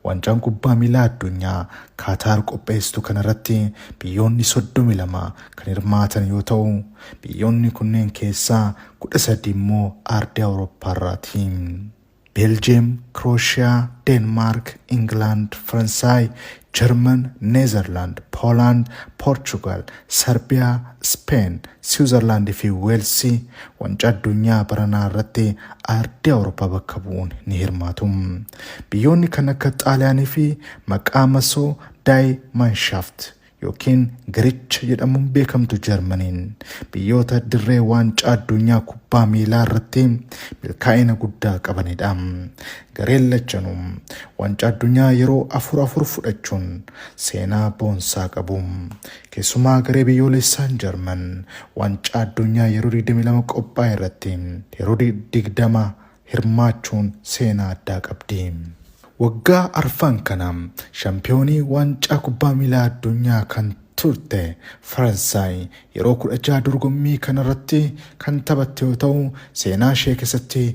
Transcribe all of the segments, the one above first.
Wancaan kubbaa miilaa addunyaa Kaataar qopheessitu kanarratti biyyoonni 32 kan hirmaatan yoo ta'u, biyyoonni kunneen keessaa 13 immoo ardii Awurooppaarraati. Belgium, Croatia, Denmark, England, Faransaay, German, Netherland, Poland, Portugal, Serbia, Spain, Switzerland fi Wales wancaa addunyaa baranaa irratti ardii Awurooppaa bakka bu'uun ni hirmaatu. Biyyoonni kan akka Xaaliyaanii fi maqaa masoo Mannschaft yookiin Giricha jedhamuun beekamtu Jarmaniin biyyoota dirree wancaa addunyaa kubbaa miilaa irratti milkaa'ina guddaa qabanidha. Gareen lachanuu wancaa addunyaa yeroo 4 fudhachuun seenaa boonsaa qabu. Keessumaa garee biyyoolessaan Jarman wancaa addunyaa yeroo 22 qophaa'e irratti yeroo 20 hirmaachuun seenaa addaa qabdi. Waggaa arfan kana shaampiyoonii wancaa kubbaa miilaa addunyaa kan turte Faransaay yeroo 16 dorgommii kanarratti kan taphatte yoo ta'u, seenaa ishee keessatti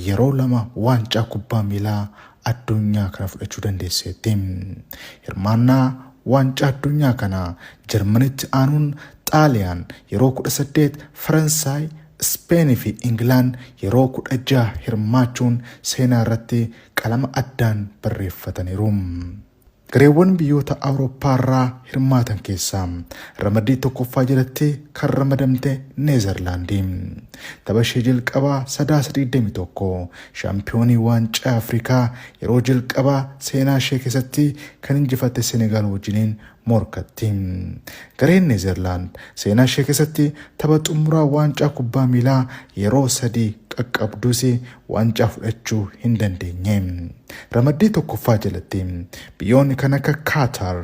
yeroo 2 wancaa kubbaa miilaa addunyaa kana fudhachuu dandeesseetti. Hirmaannaa wancaa addunyaa kana Jarmanitti aanuun Xaaliyaan yeroo 18, Faransaay, Spain fi England yeroo 16 hirmaachuun seenaa irratti qalama addaan barreeffataniiru. Gareewwan biyyoota Awurooppaarraa hirmaatan keessaa ramaddii tokkoffaa jalatti kan ramadamte Neezerlaandii. Tapha ishee jalqabaa 21 shaampiyoonii waancaa Afrikaa yeroo jalqabaa seenaa ishee keessatti kan injifatte Senegaal wajjiniin morkatti. Gareen Neezerlaand seenaa ishee keessatti tapha xumuraa waancaa kubbaa miilaa yeroo 3 qaqqabduus waancaa fudhachuu hin dandeenye. Ramaddii tokkoffaa jalatti biyyoonni kan akka Kaataar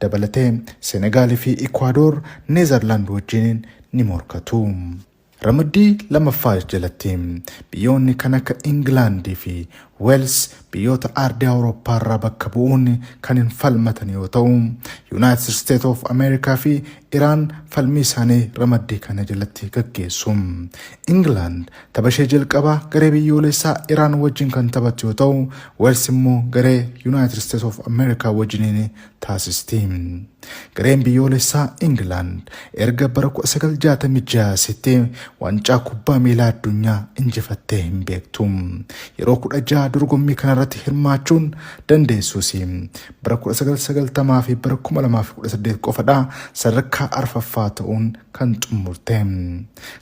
dabalatee Senegaal fi Ikwaador Neezerlaand wajjin ni morkatu. Ramaddii lamaffaa jalatti biyyoonni kan akka England fi Wales biyyoota ardii Awurooppaarraa bakka bu'uun kan hin falmatan yoo ta'u, United States of America fi Iraan falmii isaanii ramaddii kana jalatti gaggeessu. England tapha ishee jalqabaa garee biyyoolessaa Iraan wajjin kan taphattu yoo ta'u, Wales immoo garee United States of America wajjin taasisti. Gareen biyyoolessaa England erga bara 1966 wancaa kubbaa miilaa addunyaa injifattee hin beektu. Yeroo 16 dorgommii kanarratti hirmaachuun dandeessus bara 1990 fi bara 2018 qofadha sadarkaa arfaffaa ta'uun kan xumurte.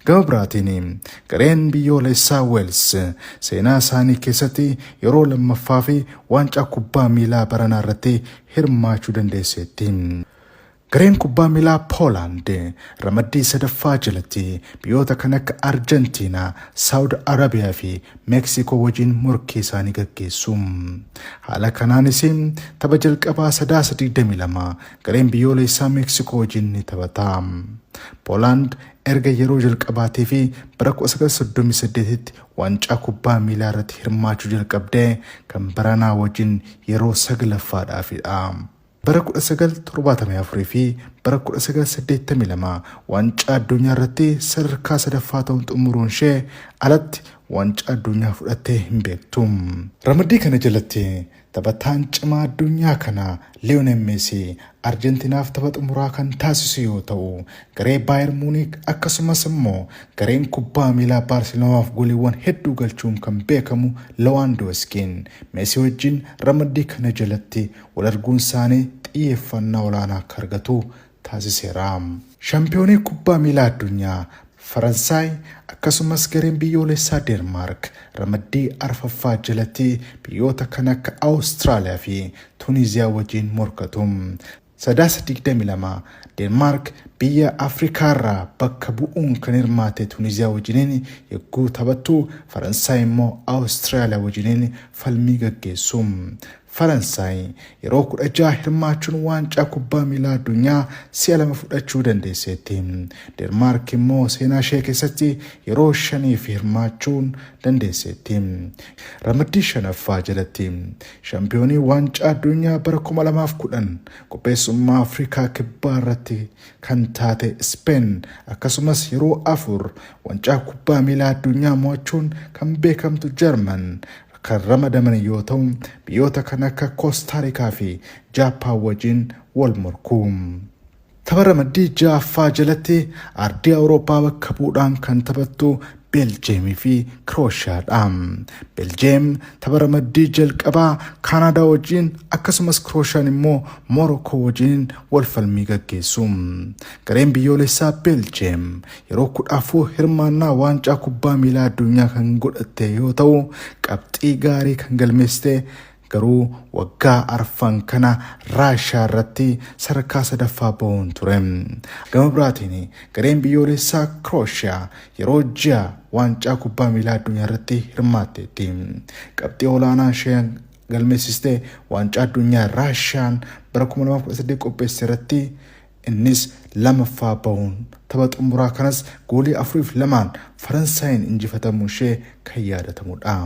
Gama biraatiin gareen biyyoolessaa Wales seenaa isaanii keessatti yeroo lammaffaa fi wancaa kubbaa miilaa baranaa irratti hirmaachuu dandeesseetti. Gareen kubbaa miilaa Poland ramaddii sadaffaa jalatti biyyoota kan akka Argentina, Saudi Arabia fi Mexico wajjin morkii isaanii gaggeessu. Haala kanaanis tapha jalqabaa 22 gareen biyyoolessaa Mexico wajjin ni taphata. Poland erga yeroo jalqabaatii fi bara 1938tti wancaa kubbaa miilaa irratti hirmaachuu jalqabdee kan baranaa wajjin yeroo 9ffaadhaafidha. Bara 1974 fi bara 1982 wancaa addunyaa irratti sadarkaa sadaffaa ta'uun xumuruun ishee alatti wancaa addunyaa fudhattee hin beektu. Ramaddii kana jalatti taphataan cimaa addunyaa kana Lionel Messi Argentinaaf tapha xumuraa kan taasisu yoo ta'u, garee Bayern Munich akkasumas immoo gareen kubbaa miilaa Barcelonaaf goliiwwan hedduu galchuun kan beekamu Lewandowskiin Messi wajjin ramaddii kana jalatti wal arguun isaanii xiyyeeffannaa olaanaa akka argatu taasiseera. Shaampiyoonii kubbaa miilaa addunyaa Faransaay akkasumas gareen biyyoolessaa Denmark ramaddii arfaffaa jalatti biyyoota kan akka Awustiraaliyaa fi Tuuniziyaa wajjin morkatu. 22 Denmark biyya Afrikaarraa bakka bu'uun kan hirmaate Tuuniziyaa wajjin yogguu taphattu, Faransaay immoo Awustiraaliyaa wajjin falmii gaggeessu. Faransaay yeroo 16 hirmaachuun waancaa kubbaa miilaa addunyaa si'a 2 fudhachuu dandeesseetti. Denmark immoo seenaa ishee keessatti yeroo 5 hirmaachuun dandeesseetti. Ramaddii shanaffaa jalatti shaampiyoonii waancaa addunyaa bara 2010 qopheessummaa Afrikaa kibbaa irratti kan taate Spain akkasumas yeroo 4 waancaa kubbaa miilaa addunyaa mo'achuun kan beekamtu Jarman kan ramadaman yoo ta'u biyyoota kan akka Koostaarikaa fi Jaappaan wajjin wal morku. Tapha ramaddii ja'affaa jalatti ardii Awurooppaa bakka bu'uudhaan kan taphattu Beeljeemii fi Kirooshiyaadha. Beeljeem tapha ramaddii jalqabaa Kaanaadaa wajjin akkasumas Kirooshiyaan immoo Moorookoo wajjin wal falmii gaggeessu. Gareen biyyoolessaa Beeljeem yeroo 14 hirmaannaa waancaa kubbaa miilaa addunyaa kan godhatte yoo ta'u qabxii gaarii kan galmeessite garuu waggaa arfan kana Raashiyaa irratti sadarkaa sadaffaa bahuun ture. Gama biraatiin gareen biyyoolessaa Kirooshiyaa yeroo ji'a waancaa kubbaa miilaa addunyaa irratti hirmaatteetti. Qabxii olaanaa ishee galmeessiste waancaa addunyaa Raashiyaan bara 2018 qopheesse irratti innis lamaffaa bahuun tapha xumuraa kanas goolii 4-2 Faransaayiin injifatamuu ishee kan yaadatamudha.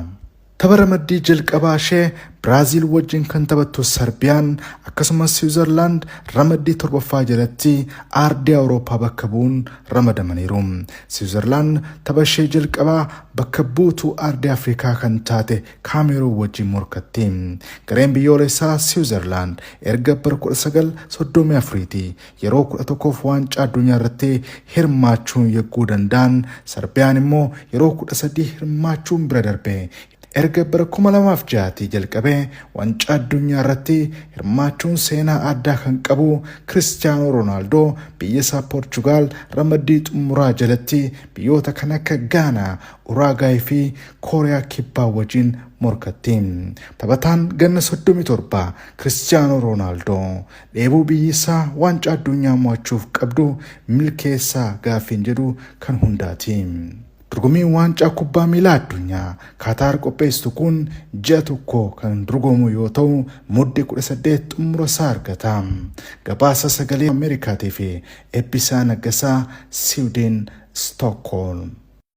Tapha ramaddii jalqabaa ishee Biraazil wajjin kan taphattu Serbiyaan akkasumas Switzerland ramaddii torbaffaa jalatti ardii Awurooppaa bakka bu'uun ramadamaniiru. Switzerland tapha ishee jalqabaa bakka buutuu ardii Afrikaa kan taate Kaameruun wajjin morkatti. Gareen biyyoolessaa Switzerland erga bara 1934 yeroo 11f waancaa addunyaa irratti hirmaachuun yegguu danda'an, Serbiyaan immoo yeroo 13 hirmaachuun bira darbe. Erga bara 2006 jalqabee waancaa addunyaa irratti hirmaachuun seenaa addaa kan qabu Cristiano Ronaldo biyya isaa Portugal ramaddii xumuraa jalatti biyyoota kan akka Gaanaa, Uraagaay fi Kooriyaa Kibbaa wajjin morkatti. Taphataan ganna 37 Cristiano Ronaldo dheebuu biyyi isaa waancaa addunyaa mo'achuuf qabdu milkeessaa gaaffiin jedhu kan hundaati. Dorgommiin waancaa kubbaa miilaa addunyaa Kaataar qopheessitu kun ji'a tokko kan dorgomu yoo ta'u muddee 18 xumura isaa argata. Gabaasa sagalee Ameerikaatii fi Eebbisaa Naggasaa, Siwiidin, Stookholm.